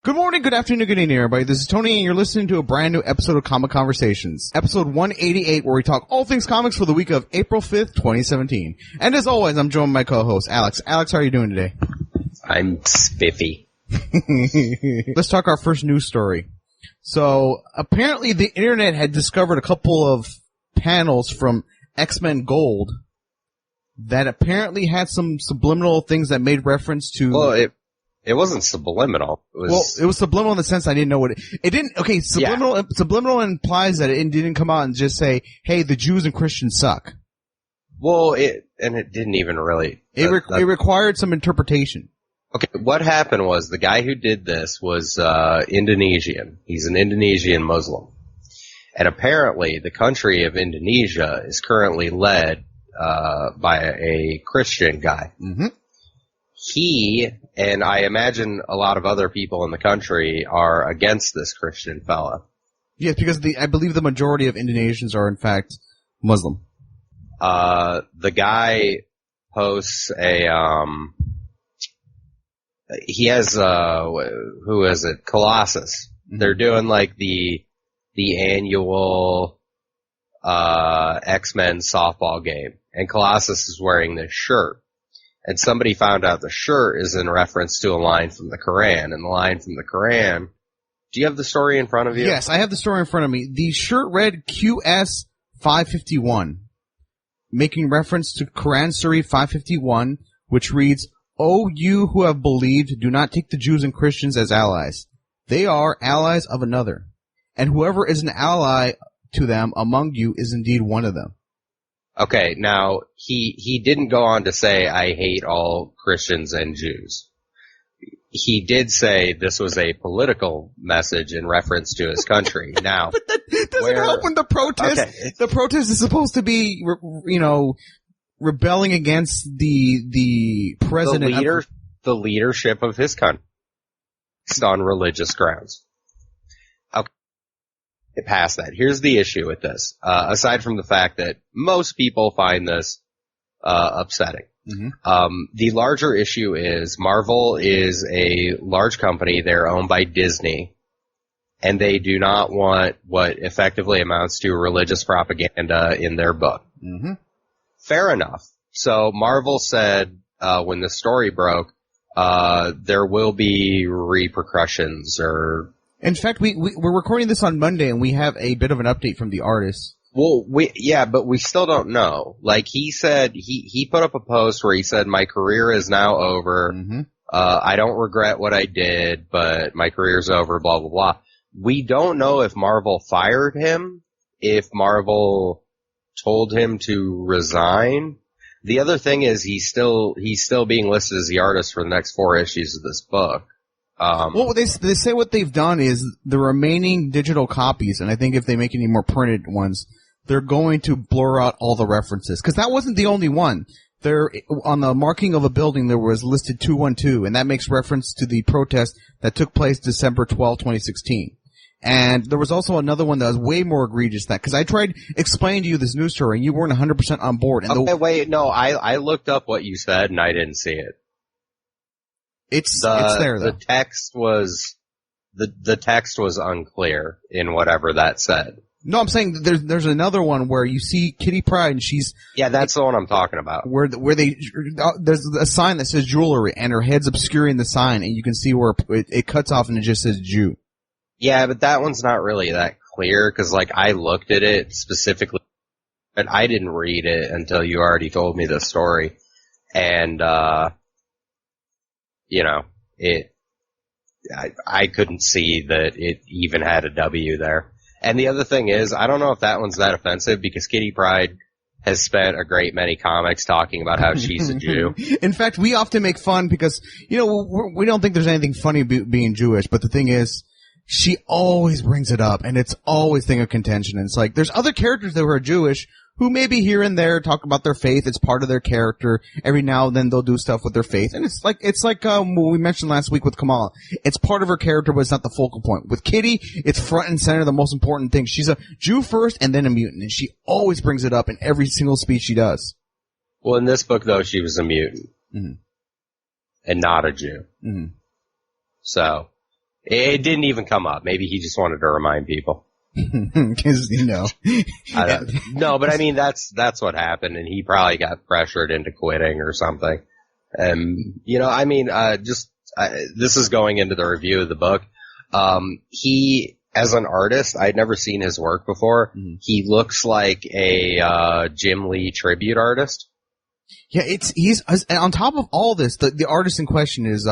Good morning, good afternoon, good evening, everybody. This is Tony, and you're listening to a brand new episode of Comic Conversations, episode 188, where we talk all things comics for the week of April 5th, 2017. And as always, I'm joined by my co-host, Alex. Alex, how are you doing today? I'm spiffy. Let's talk our first news story. So, apparently the internet had discovered a couple of panels from X-Men Gold that apparently had some subliminal things that made reference to... Well, it wasn't subliminal. It was subliminal in the sense I didn't know what it didn't. Okay, subliminal. Yeah. Subliminal implies that it didn't come out and just say, "Hey, the Jews and Christians suck." Well, it didn't even really. It required some interpretation. Okay, what happened was the guy who did this was Indonesian. He's an Indonesian Muslim, and apparently the country of Indonesia is currently led by a Christian guy. Mm-hmm. He, and I imagine a lot of other people in the country, are against this Christian fella. Yes, because I believe the majority of Indonesians are in fact Muslim. The guy posts he has, who is it? Colossus. Mm-hmm. They're doing like the annual, X-Men softball game, and Colossus is wearing this shirt. And somebody found out the shirt is in reference to a line from the Quran. And the line from the Quran... Do you have the story in front of you? Yes, I have the story in front of me. The shirt read QS 551, making reference to Quran Surah 551, which reads, "O you who have believed, do not take the Jews and Christians as allies. They are allies of another. And whoever is an ally to them among you is indeed one of them." Okay, now, he didn't go on to say, "I hate all Christians and Jews." He did say this was a political message in reference to his country. Now, but that doesn't help when the protest, the protest is supposed to be, rebelling against the president. The leadership of his country, based on religious grounds. Past that. Here's the issue with this. Aside from the fact that most people find this upsetting. Mm-hmm. The larger issue is Marvel is a large company. They're owned by Disney, and they do not want what effectively amounts to religious propaganda in their book. Mm-hmm. Fair enough. So Marvel said when the story broke, there will be repercussions or... In fact, we're recording this on Monday, and we have a bit of an update from the artist. Well, but we still don't know. Like, he said, he put up a post where he said, "My career is now over. Mm-hmm. I don't regret what I did, but my career's over, blah, blah, blah." We don't know if Marvel fired him, if Marvel told him to resign. The other thing is he's still being listed as the artist for the next 4 issues of this book. Well, they say what they've done is the remaining digital copies, and I think if they make any more printed ones, they're going to blur out all the references. Because that wasn't the only one. There, on the marking of a building, there was listed 212, and that makes reference to the protest that took place December 12, 2016. And there was also another one that was way more egregious than that, because I tried explaining to you this news story, and you weren't 100% on board. And I looked up what you said, and I didn't see it. It's there, though. The text was unclear in whatever that said. No, I'm saying there's another one where you see Kitty Pryde and she's... Yeah, that's the one I'm talking about. Where there's a sign that says jewelry and her head's obscuring the sign and you can see where it cuts off and it just says Jew. Yeah, but that one's not really that clear because, like, I looked at it specifically, but I didn't read it until you already told me the story. And, I couldn't see that it even had a W there. And the other thing is, I don't know if that one's that offensive because Kitty Pryde has spent a great many comics talking about how she's a Jew. In fact, we often make fun because, we don't think there's anything funny being Jewish, but the thing is, she always brings it up and it's always thing of contention. And it's like, there's other characters that are Jewish who maybe here and there talk about their faith. It's part of their character. Every now and then they'll do stuff with their faith. And it's like what we mentioned last week with Kamala. It's part of her character, but it's not the focal point. With Kitty, it's front and center, the most important thing. She's a Jew first and then a mutant. And she always brings it up in every single speech she does. Well, in this book, though, she was a mutant. Mm-hmm. And not a Jew. Mm-hmm. So, It didn't even come up. Maybe he just wanted to remind people. Because, No, but I mean, that's what happened, and he probably got pressured into quitting or something. This is going into the review of the book. He, as an artist, I'd never seen his work before. Mm-hmm. He looks like a Jim Lee tribute artist. Yeah, he's on top of all this. The artist in question is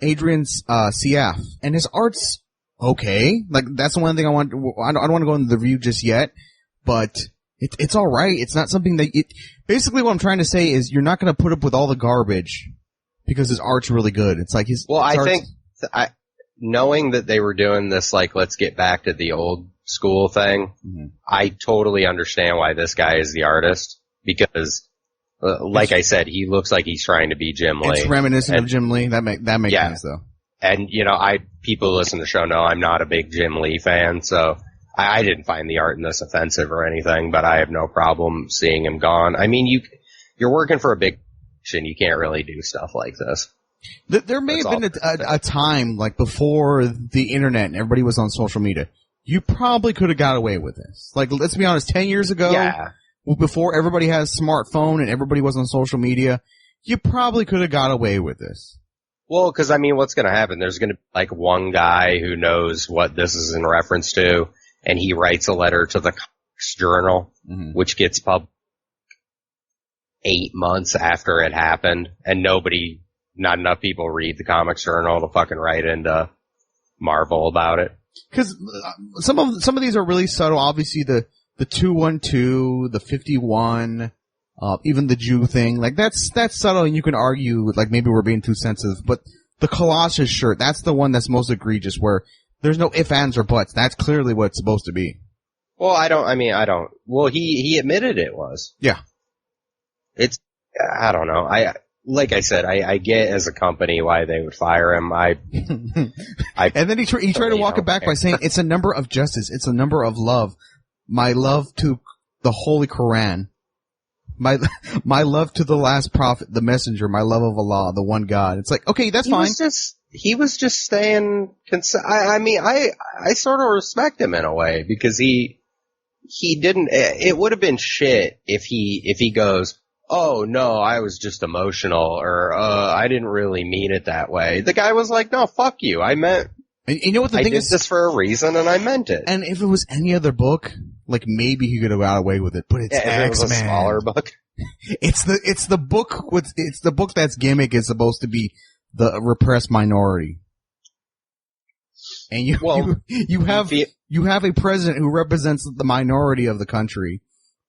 Adrian Ciaf, and his art's okay. Like, that's the one thing I don't want to go into the review just yet, but it's all right. It's not something that basically what I'm trying to say is you're not going to put up with all the garbage because his art's really good. It's like knowing that they were doing this, like, let's get back to the old school thing, mm-hmm. I totally understand why this guy is the artist, because I said, he looks like he's trying to be Jim Lee. It's reminiscent of Jim Lee. That makes sense, though. And, people who listen to the show know I'm not a big Jim Lee fan, so I didn't find the art in this offensive or anything, but I have no problem seeing him gone. I mean, you're working for a big production, you can't really do stuff like this. There may have been a time, like, before the internet and everybody was on social media. You probably could have got away with this. Like, let's be honest, 10 years ago, before everybody has a smartphone and everybody was on social media, you probably could have got away with this. Well, because, I mean, what's going to happen? There's going to be, like, one guy who knows what this is in reference to, and he writes a letter to the Comics Journal, mm-hmm. which gets published 8 months after it happened, and not enough people read the Comics Journal to fucking write into Marvel about it. Because some of these are really subtle. Obviously, the 212, the 51, even the Jew thing, like that's subtle, and you can argue like maybe we're being too sensitive. But the Colossus shirt, that's the one that's most egregious, where there's no ifs, ands, or buts. That's clearly what it's supposed to be. Well, I don't. Well, he admitted it was. Yeah. I don't know. Like I said, I get as a company why they would fire him. And then he tried to walk it back by saying it's a number of justice. It's a number of love. My love to the Holy Quran. My love to the last prophet, the messenger. My love of Allah, the one God. It's like, okay, that's fine. He was just staying. I sort of respect him in a way, because he didn't. It would have been shit if he goes, oh, no, I was just emotional, or I didn't really mean it that way. The guy was like, no, fuck you. I meant, and you know what the thing is? I did this for a reason, and I meant it. And if it was any other book, like, maybe he could have got away with it, but it's X-Men. It was a smaller book. It's the book that's gimmick is supposed to be the repressed minority. And you have a president who represents the minority of the country,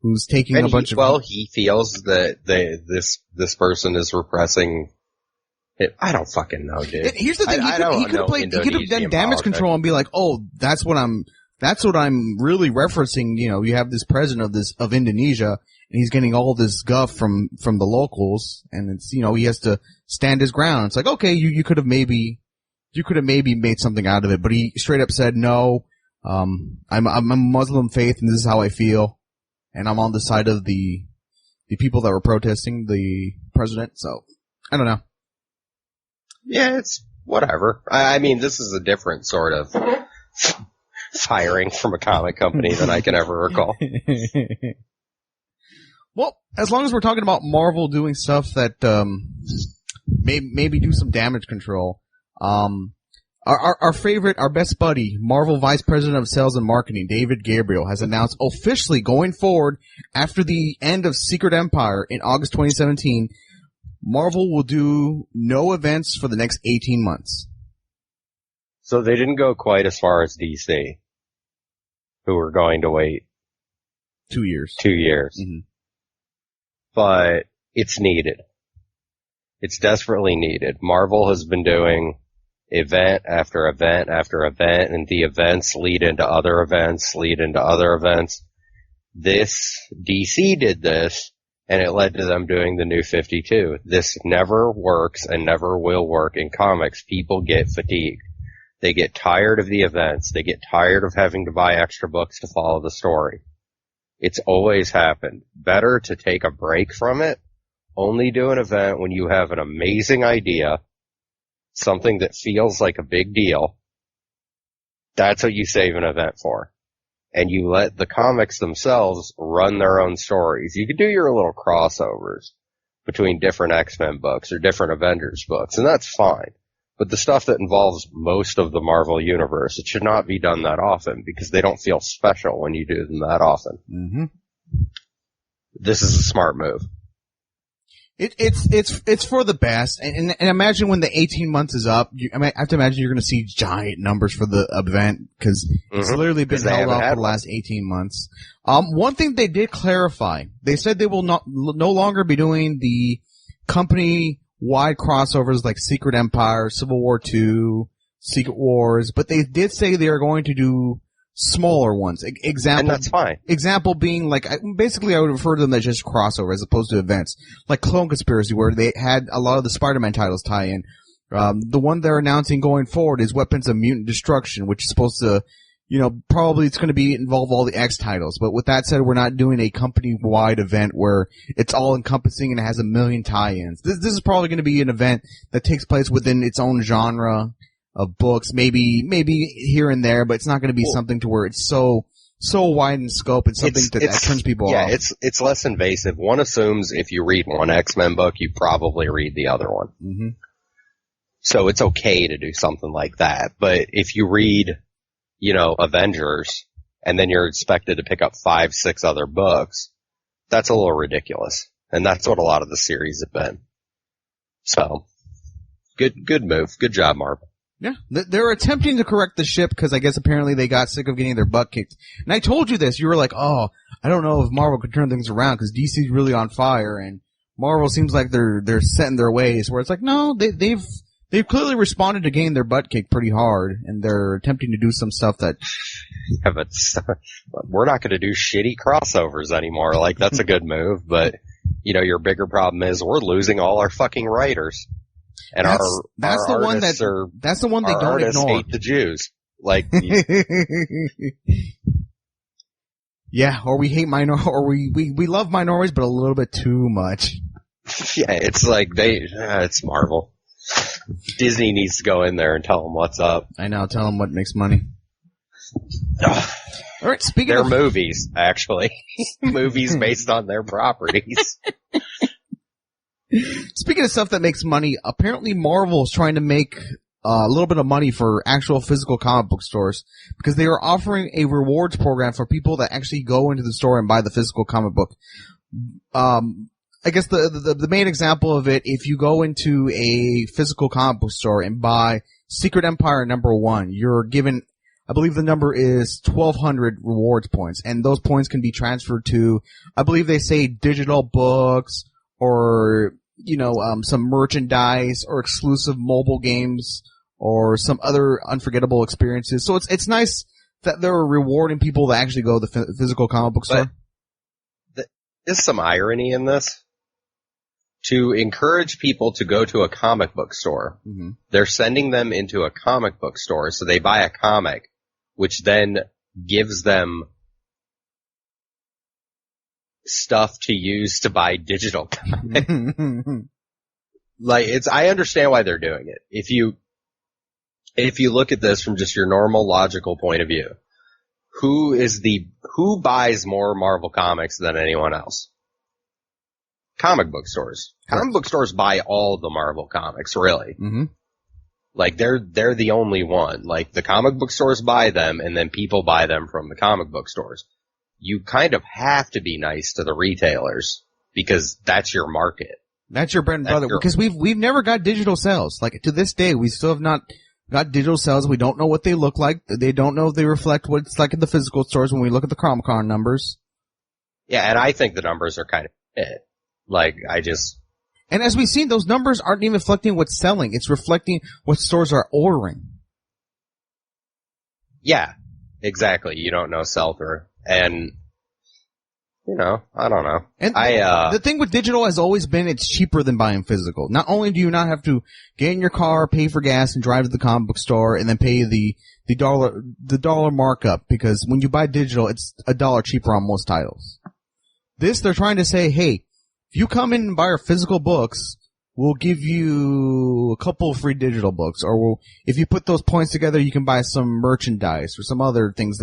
who's taking a bunch of... Well, he feels that this person is repressing it. I don't fucking know, dude. Here's the thing, he could have done damage control and be like, oh, that's what I'm really referencing. You have this president of Indonesia, and he's getting all this guff from the locals, and it's, he has to stand his ground. It's like, okay, you could have maybe made something out of it, but he straight up said, no, I'm a Muslim faith, and this is how I feel. And I'm on the side of the people that were protesting the president, so I don't know. Yeah, it's whatever. I mean, this is a different sort of firing from a comic company than I can ever recall. Well, as long as we're talking about Marvel doing stuff that maybe do some damage control, our favorite, our best buddy, Marvel Vice President of Sales and Marketing, David Gabriel, has announced officially going forward after the end of Secret Empire in August 2017, Marvel will do no events for the next 18 months. So they didn't go quite as far as DC, who were going to wait 2 years. 2 years. Mm-hmm. But it's needed. It's desperately needed. Marvel has been doing event after event after event, and the events lead into other events, lead into other events. DC did this, and it led to them doing the New 52. This never works and never will work in comics. People get fatigued. They get tired of the events. They get tired of having to buy extra books to follow the story. It's always happened. Better to take a break from it, only do an event when you have an amazing idea, something that feels like a big deal, That's what you save an event for. And you let the comics themselves run their own stories. You could do your little crossovers between different X-Men books or different Avengers books, and that's fine. But the stuff that involves most of the Marvel Universe, it should not be done that often because they don't feel special when you do them that often. Mm-hmm. This is a smart move. It's for the best, and imagine when the 18 months is up. I have to imagine you're going to see giant numbers for the event because it's literally been held off for the last 18 months. One thing they did clarify, they said they will no longer be doing the company-wide crossovers like Secret Empire, Civil War II, Secret Wars, but they did say they are going to do smaller ones. Example, and that's fine. Example being like, basically I would refer to them as just crossover as opposed to events. Like Clone Conspiracy, where they had a lot of the Spider-Man titles tie in. The one they're announcing going forward is Weapons of Mutant Destruction, which is supposed to, probably it's going to be involve all the X titles. But with that said, we're not doing a company-wide event where it's all encompassing and it has a million tie-ins. This is probably going to be an event that takes place within its own genre of books, maybe here and there, but it's not going to be something to where it's so wide in scope and something that turns people off. Yeah, it's less invasive. One assumes if you read one X-Men book, you probably read the other one. Mm-hmm. So it's okay to do something like that. But if you read, Avengers, and then you're expected to pick up 5, 6 other books, that's a little ridiculous. And that's what a lot of the series have been. So, good move. Good job, Marvel. Yeah, they're attempting to correct the ship because I guess apparently they got sick of getting their butt kicked. And I told you this. You were like, oh, I don't know if Marvel could turn things around because DC's really on fire and Marvel seems like they're set in their ways. Where it's like, no, they've clearly responded to getting their butt kicked pretty hard and they're attempting to do some stuff that. Yeah, but we're not going to do shitty crossovers anymore. Like that's a good move, but your bigger problem is we're losing all our fucking writers. And that's the one they don't ignore. Hate the Jews. Like, yeah, or we hate or we love minorities, but a little bit too much. Yeah, it's like it's Marvel. Disney needs to go in there and tell them what's up. I know, tell them what makes money. All right, speaking of movies, actually, movies based on their properties. Speaking of stuff that makes money, apparently Marvel is trying to make a little bit of money for actual physical comic book stores because they are offering a rewards program for people that actually go into the store and buy the physical comic book. I guess the main example of it, if you go into a physical comic book store and buy Secret Empire #1, you're given, I believe the number is 1,200 rewards points, and those points can be transferred to, I believe they say digital books or some merchandise or exclusive mobile games or some other unforgettable experiences. So it's nice that they're rewarding people that actually go to the physical comic book store. There's some irony in this. To encourage people to go to a comic book store, they're sending them into a comic book store so they buy a comic, which then gives them stuff to use to buy digital comics. I understand why they're doing it. If you look at this from just your normal logical point of view, who buys more Marvel comics than anyone else? Comic book stores. Comic book stores buy all the Marvel comics, really. Mm-hmm. Like they're the only one. Like the comic book stores buy them and then people buy them from the comic book stores. You kind of have to be nice to the retailers because that's your market. That's your bread and butter. Because we've never got digital sales. Like to this day, we still have not got digital sales. We don't know what they look like. They don't know if they reflect what it's like in the physical stores when we look at the Comic-Con numbers. Yeah, and I think the numbers are kind of it. And as we've seen, those numbers aren't even reflecting what's selling. It's reflecting what stores are ordering. Yeah, exactly. You don't know sell-through. And, I don't know. And the thing with digital has always been it's cheaper than buying physical. Not only do you not have to get in your car, pay for gas, and drive to the comic book store, and then pay the dollar markup, because when you buy digital, it's $1 cheaper on most titles. They're trying to say, hey, if you come in and buy our physical books, we'll give you a couple of free digital books, or if you put those points together, you can buy some merchandise or some other things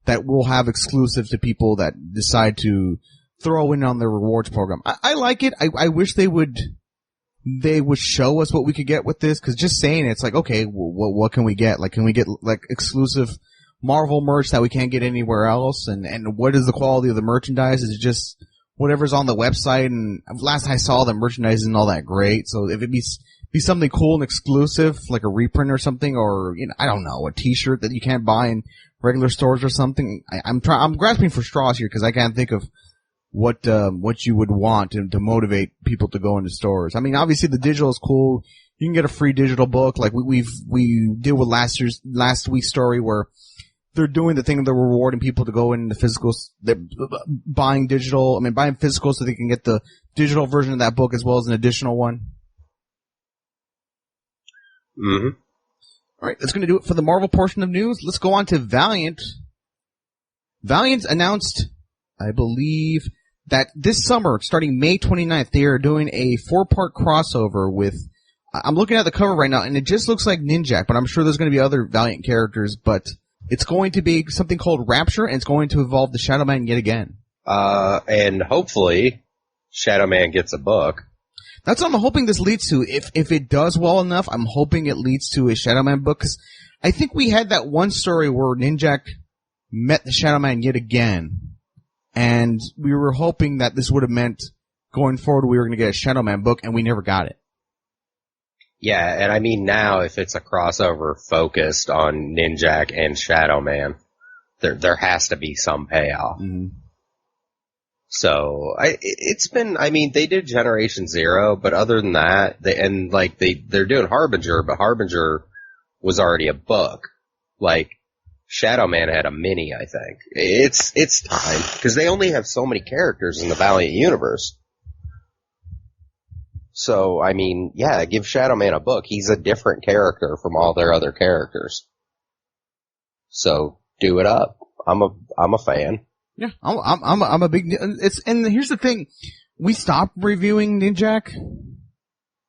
that will have exclusive to people that decide to throw in on their rewards program. I like it. I wish they would show us what we could get with this, because just saying it's like, okay, what can we get? Like, can we get like exclusive Marvel merch that we can't get anywhere else? And what is the quality of the merchandise? Is it just whatever's on the website? And last I saw, the merchandise isn't all that great. So if it be something cool and exclusive, like a reprint or something, or, you know, I don't know, a T-shirt that you can't buy in regular stores or something. I'm grasping for straws here because I can't think of what you would want to motivate people to go into stores. I mean, obviously the digital is cool. You can get a free digital book, like we did with last week's story, where they're doing the thing of they're rewarding people to go into physicals. They're buying physical so they can get the digital version of that book as well as an additional one. Mm-hmm. All right, that's going to do it for the Marvel portion of news. Let's go on to Valiant. Valiant announced, I believe, that this summer, starting May 29th, they are doing a 4-part crossover with, I'm looking at the cover right now, and it just looks like Ninjak, but I'm sure there's going to be other Valiant characters, but it's going to be something called Rapture, and it's going to involve the Shadow Man yet again. And hopefully Shadow Man gets a book. That's what I'm hoping this leads to. If it does well enough, I'm hoping it leads to a Shadow Man book, because I think we had that one story where Ninjak met the Shadow Man yet again, and we were hoping that this would have meant going forward we were going to get a Shadow Man book, and we never got it. Yeah, and I mean now if it's a crossover focused on Ninjak and Shadow Man, there has to be some payoff. Mm-hmm. So they did Generation Zero, but other than that, they're doing Harbinger, but Harbinger was already a book. Like Shadow Man had a mini, I think. It's time, because they only have so many characters in the Valiant universe. So, I mean, yeah, give Shadow Man a book. He's a different character from all their other characters. So, do it up. I'm a fan. Yeah, I'm a big, and here's the thing. We stopped reviewing Ninjak,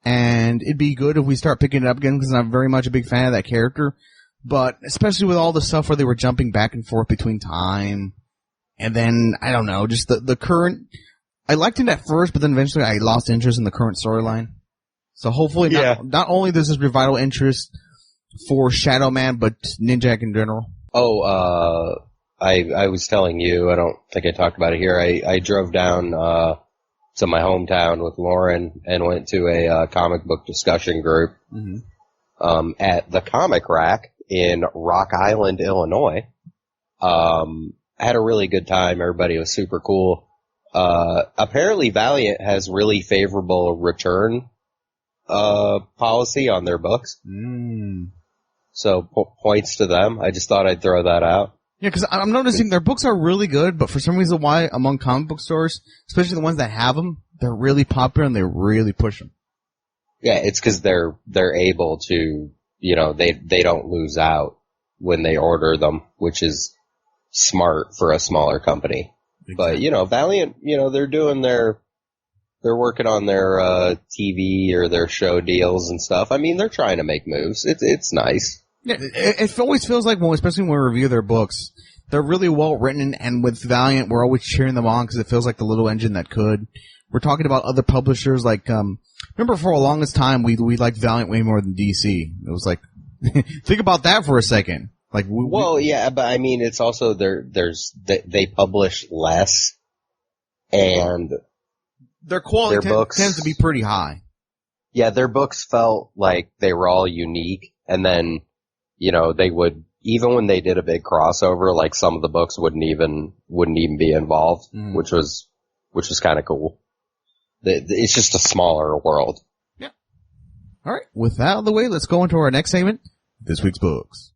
and it'd be good if we start picking it up again, because I'm very much a big fan of that character. But, especially with all the stuff where they were jumping back and forth between time, and then, I don't know, just the current, I liked it at first, but then eventually I lost interest in the current storyline. So hopefully not only does this revival interest for Shadow Man, but Ninjak in general. Oh, I was telling you, I don't think I talked about it here, I drove down to my hometown with Lauren and went to a comic book discussion group at the Comic Rack in Rock Island, Illinois. Had a really good time. Everybody was super cool. Apparently Valiant has really favorable return policy on their books. So points to them. I just thought I'd throw that out. Yeah, because I'm noticing their books are really good, but for some reason why among comic book stores, especially the ones that have them, they're really popular and they really push them. Yeah, it's because they're able to, you know, they don't lose out when they order them, which is smart for a smaller company. Exactly. But, you know, Valiant, you know, they're working on their TV or their show deals and stuff. I mean, they're trying to make moves. It's nice. Yeah, it always feels like, well, especially when we review their books, they're really well written, and with Valiant, we're always cheering them on because it feels like the little engine that could. We're talking about other publishers, like, remember for the longest time, we liked Valiant way more than DC. It was like, think about that for a second. Like, yeah, but I mean, it's also they publish less, and their quality tends to be pretty high. Yeah, their books felt like they were all unique, and then, you know, they would, even when they did a big crossover, like some of the books wouldn't even be involved, which was kind of cool. It's just a smaller world. Yeah. All right. With that out of the way, let's go into our next segment, This Week's Books.